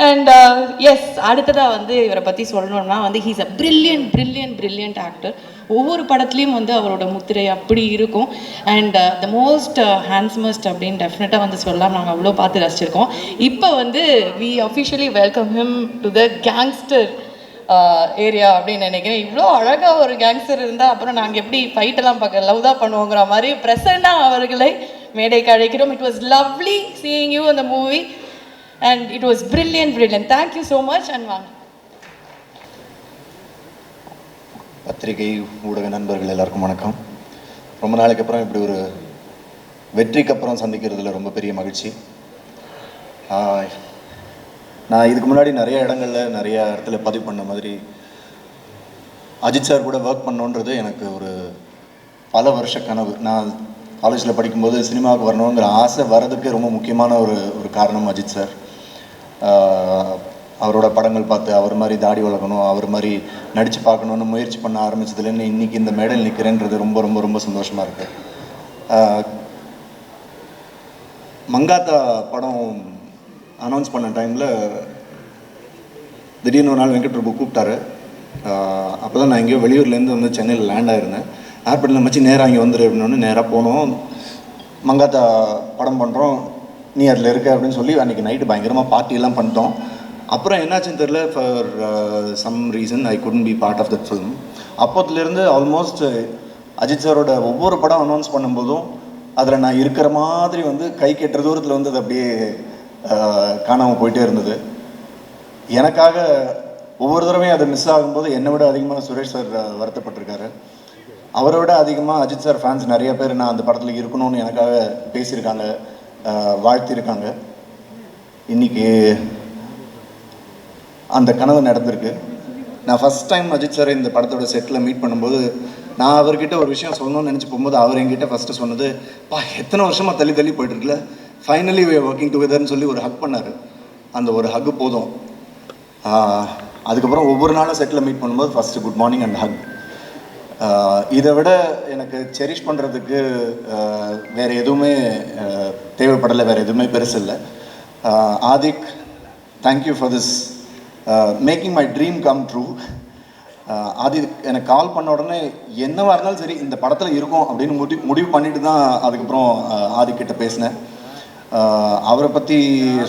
And S, அடுத்ததாக வந்து இவரை பற்றி சொல்லணும்னா வந்து ஹீஸ் அ பிரில்லியன்ட் ஆக்டர். ஒவ்வொரு படத்துலையும் வந்து அவரோட முத்திரை அப்படி இருக்கும். அண்ட் த மோஸ்ட் ஹேண்ட்ஸமஸ்ட் அப்படின்னு டெஃபினட்டாக வந்து சொல்லலாம். நாங்கள் அவ்வளோ பார்த்து ரசிச்சிருக்கோம். இப்போ வந்து we officially welcome him to the gangster area அப்படின்னு நினைக்கிறேன். இவ்வளோ அழகாக ஒரு கேங்ஸ்டர் இருந்தால் அப்புறம் நாங்கள் எப்படி ஃபைட்டெல்லாம் பார்க்க லவ் தான் பண்ணுவோங்கிற மாதிரி ப்ரெசண்டாக அவர்களை மேடைக்கு அழைக்கிறோம். It was lovely seeing you இந்த movie and it was brilliant. Thank you so much. And வாங்க. பத்திரிகை ஊடக நண்பர்கள் எல்லாருக்கும் வணக்கம். ரொம்ப நாளைக்கு அப்புறம் இப்படி ஒரு வெற்றிக்கு அப்புறம் சந்திக்கிறதுல ரொம்ப பெரிய மகிழ்ச்சி. நான் இதுக்கு முன்னாடி நிறைய இடத்துல பதிவு பண்ண மாதிரி அஜித் சார் கூட ஒர்க் பண்ணோன்றது எனக்கு ஒரு பல வருஷ கனவு. நான் காலேஜில் படிக்கும்போது சினிமாவுக்கு வரணுங்கிற ஆசை வர்றதுக்கு ரொம்ப முக்கியமான ஒரு காரணம் அஜித் சார். அவரோட படங்கள் பார்த்து அவர் மாதிரி தாடி வளர்க்கணும், அவர் மாதிரி நடித்து பார்க்கணுன்னு முயற்சி பண்ண ஆரம்பிச்சதுலேருந்து இன்றைக்கி இந்த மேடையில் நிற்கிறேன்றது ரொம்ப ரொம்ப ரொம்ப சந்தோஷமாக இருக்குது. மங்காத்தா படம் அனௌன்ஸ் பண்ண டைமில் திடீர்னு ஒரு நாள் வெங்கட் பிரபு கூப்பிட்டாரு. அப்போ தான் நான் எங்கேயோ வெளியூர்லேருந்து வந்து சென்னையில் லேண்ட் ஆகிருந்தேன். ஏர்போர்ட்டில் மச்சி நேராக இங்கே வந்துடு அப்படின்னு நேராக போனோம். மங்காத்தா படம் பண்ணுறோம், நீ அதில் இருக்க அப்படின்னு சொல்லி அன்றைக்கி நைட்டு பயங்கரமாக பார்ட்டியெல்லாம் பண்ணிட்டோம். அப்புறம் என்னாச்சுன்னு தெரில, for some reason I couldn't be part of that film. அப்போத்துலேருந்து ஆல்மோஸ்ட் அஜித் சாரோட ஒவ்வொரு படம் அனௌன்ஸ் பண்ணும்போதும் அதில் நான் இருக்கிற மாதிரி வந்து கை கெட்டுற தூரத்தில் வந்து அது அப்படியே காணாமல் போயிட்டே இருந்தது. எனக்காக ஒவ்வொரு தடவையும் அதை மிஸ் ஆகும்போது என்னை விட அதிகமாக சுரேஷ் சார் வருத்தப்பட்டிருக்காரு. அவரை விட அதிகமாக அஜித் சார் ஃபேன்ஸ் நிறைய பேர் நான் அந்த படத்தில் இருக்கணும்னு எனக்காக பேசியிருக்காங்க, வாழ்த்தியிருக்காங்க. இன்றைக்கி அந்த கனவு நடந்திருக்கு. நான் ஃபஸ்ட் டைம் அஜித் சார் இந்த படத்தோட செட்டில் மீட் பண்ணும்போது நான் அவர்கிட்ட ஒரு விஷயம் சொல்லணும்னு நினச்சி போகும்போது அவர் என்கிட்ட ஃபஸ்ட்டு சொன்னது, எத்தனை வருஷமாக தள்ளி போயிட்டுருக்குல்ல, ஃபைனலி வி ஆர் ஒர்க்கிங் டுகெதர்னு சொல்லி ஒரு ஹக் பண்ணார். அந்த ஒரு ஹக்கு போதும். அதுக்கப்புறம் ஒவ்வொரு நாளும் செட்டில் மீட் பண்ணும்போது first good morning and Haq. இதை விட எனக்கு செரிஷ் பண்ணுறதுக்கு வேறு எதுவுமே தேவைப்படலை, வேறு எதுவுமே பெருசு இல்லை. Adhik, thank you for this making my dream come true. Adhik எனக்கு கால் பண்ண உடனே என்னவாக இருந்தாலும் சரி இந்த படத்தில் இருக்கும் அப்படின்னு முடிவு பண்ணிட்டு தான் அதுக்கப்புறம் ஆதிக்கிட்ட பேசினேன். அவரை பற்றி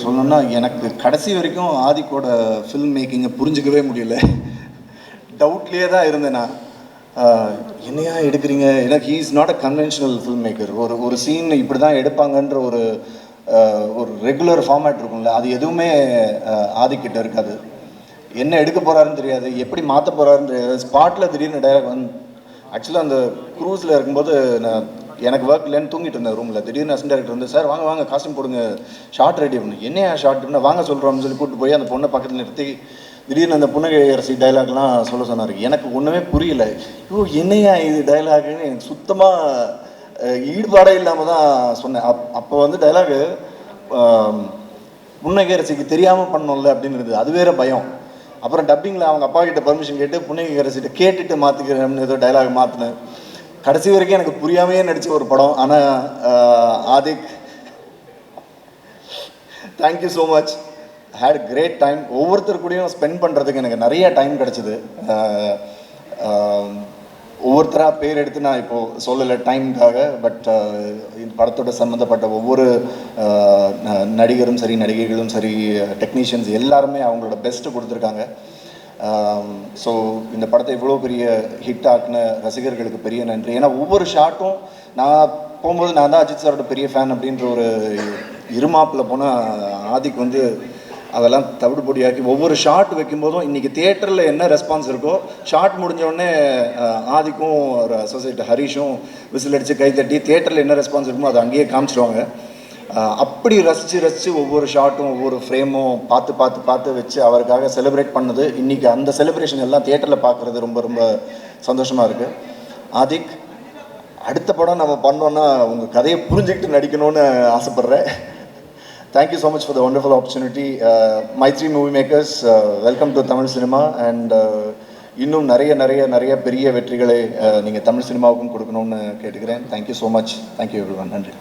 சொல்லணுன்னா எனக்கு கடைசி வரைக்கும் ஆதிக்கோட ஃபில்ம் மேக்கிங்கை புரிஞ்சிக்கவே முடியல. டவுட்லேயே தான் இருந்தேன் நான். என்னையா எடுக்கிறீங்க, எனக்கு he is not a conventional film maker. ஒரு சீன் இப்படி தான் எடுப்பாங்கன்ற ஒரு ரெகுலர் ஃபார்மேட் இருக்கும்ல, அது எதுவுமே ஆதிக்கிட்ட இருக்காது. என்ன எடுக்க போகிறாருன்னு தெரியாது, எப்படி மாற்ற போகிறாருன்னு தெரியாது. ஸ்பாட்டில் திடீர்னு டைரக்ட் வந்து ஆக்சுவலாக அந்த க்ரூஸில் இருக்கும்போது நான் எனக்கு ஒர்க் இல்லைன்னு தூங்கிட்டு இருந்தேன் ரூமில். திடீர்னு அசிஸ்டன்ட் டைரக்டர் வந்து, சார் வாங்க காஸ்டியூம் போடுங்க, ஷார்ட் ரெடி பண்ணு. என்னையா ஷார்ட்னா வாங்க சொல்கிறோம்னு சொல்லி கூப்பிட்டு போய் அந்த பொண்ணை பக்கத்தில் நிறுத்தி திடீர்னு அந்த புன்னகை அரசி டைலாக்லாம் சொல்ல சொன்னார். எனக்கு ஒன்றுமே புரியல. என்னையா இது டைலாக்னு எனக்கு சுத்தமாக ஈடுபாடே இல்லாமல் தான் சொன்னேன். அப்போ வந்து டைலாகு புன்னகை அரசிக்கு தெரியாமல் பண்ணோம்ல அப்படின்னு இருந்தது, அது வேறு பயம். அப்புறம் டப்பிங்கில் அவங்க அப்பா கிட்ட பர்மிஷன் கேட்டு புன்னகை அரசிட்ட கேட்டுட்டு மாற்றிக்கிறேன்னு ஏதோ டைலாக் மாற்றினேன். கடைசி வரைக்கும் எனக்கு புரியாமையே நடித்த ஒரு படம். ஆனால் Adhik, thank you so much. Had great time. ஒவ்வொருத்தர் கூடயும் ஸ்பெண்ட் பண்ணுறதுக்கு எனக்கு நிறைய டைம் கிடச்சிது. ஒவ்வொருத்தராக பேர் எடுத்து நான் இப்போது சொல்லலை டைமுக்காக. பட் இந்த படத்தோட சம்மந்தப்பட்ட ஒவ்வொரு நடிகரும் சரி, நடிகைகளும் சரி, டெக்னீஷியன்ஸ் எல்லாருமே அவங்களோட பெஸ்ட்டு கொடுத்துருக்காங்க. ஸோ இந்த படத்தை இவ்வளோ பெரிய ஹிட் ஆக்குன ரசிகர்களுக்கு பெரிய நன்றி. ஏன்னா ஒவ்வொரு ஷாட்டும் நான் போகும்போது நான் தான் அஜித் சாரோட பெரிய ஃபேன் அப்படின்ற ஒரு இருமாப்பில் போனால் ஆதிக்கு வந்து அதெல்லாம் தவிடு பொடியாக்கி ஒவ்வொரு ஷாட் வைக்கும்போதும் இன்றைக்கி தியேட்டரில் என்ன ரெஸ்பான்ஸ் இருக்கோ ஷாட் முடிஞ்சோடனே ஆதிக்கும் ஒரு அசோசியேட் ஹரிஷும் விசில் அடித்து கைத்தட்டி தியேட்டரில் என்ன ரெஸ்பான்ஸ் இருக்குமோ அதை அங்கேயே காமிச்சிடுவாங்க. அப்படி ரசித்து ஒவ்வொரு ஷாட்டும் ஒவ்வொரு ஃப்ரேமும் பார்த்து வச்சு அவருக்காக செலிப்ரேட் பண்ணது. இன்றைக்கி அந்த செலிப்ரேஷன் எல்லாம் தியேட்டரில் பார்க்குறது ரொம்ப ரொம்ப சந்தோஷமாக இருக்குது. ஆதிக், அடுத்த படம் நம்ம பண்ணோன்னா உங்கள் கதையை புரிஞ்சுக்கிட்டு நடிக்கணும்னு ஆசைப்பட்றேன். Thank you so much for the wonderful opportunity. Maitri Movie Makers, welcome to Tamil cinema and இன்னும் நிறைய பெரிய வெற்றிகளை நீங்கள் தமிழ் சினிமாவுக்கும் கொடுக்கணும்னு கேட்டுக்கிறேன். Thank you so much. Thank you everyone. நன்றி.